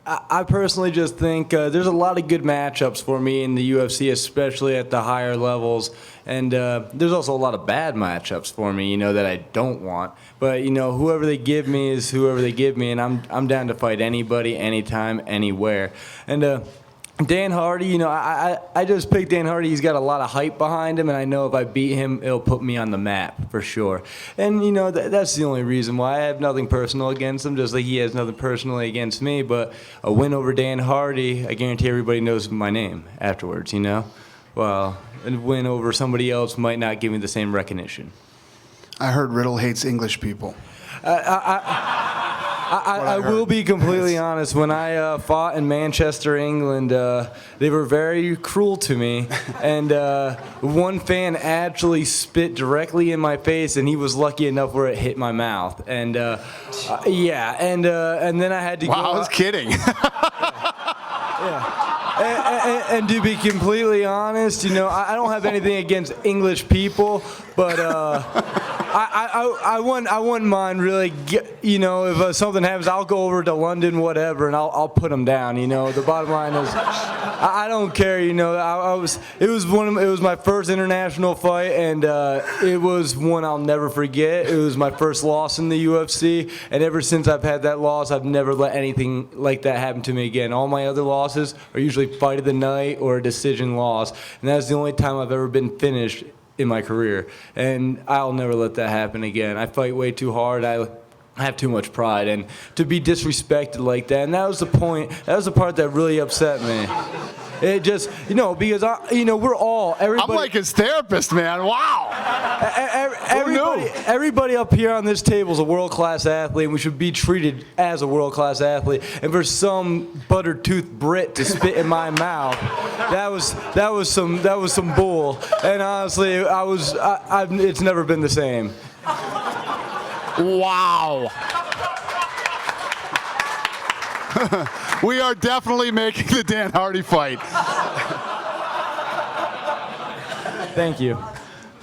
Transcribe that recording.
I personally just think there's a lot of good matchups for me in the UFC, especially at the higher levels. And there's also a lot of bad matchups for me, that I don't want. But, whoever they give me is whoever they give me, and I'm down to fight anybody, anytime, anywhere. And Dan Hardy, I just picked Dan Hardy. He's got a lot of hype behind him, and I know if I beat him, it'll put me on the map for sure. And, that's the only reason why. I have nothing personal against him, just like he has nothing personally against me. But a win over Dan Hardy, I guarantee everybody knows my name afterwards, Well, a win over somebody else might not give me the same recognition. I heard Riddle hates English people. I will be completely honest. When I fought in Manchester, England, they were very cruel to me. And one fan actually spit directly in my face, and he was lucky enough where it hit my mouth. And yeah, and then I had to go. Wow, I was kidding. Yeah. And to be completely honest, I don't have anything against English people, but I wouldn't mind really, if something happens, I'll go over to London, whatever, and I'll put them down. The bottom line is, I don't care. It was my first international fight, and it was one I'll never forget. It was my first loss in the UFC, and ever since I've had that loss, I've never let anything like that happen to me again. All my other losses are usually fight of the night or a decision loss, and that's the only time I've ever been finished in my career, and I'll never let that happen again. I fight way too hard. I have too much pride, and to be disrespected like that, and that was the point. That was the part that really upset me. It just, because we're all everybody. I'm like his therapist, man. Wow. Everybody up here on this table is a world-class athlete, and we should be treated as a world-class athlete. And for some butter-toothed Brit to spit in my mouth, that was some bull. And honestly, it's never been the same. Wow. We are definitely making the Dan Hardy fight. Thank you.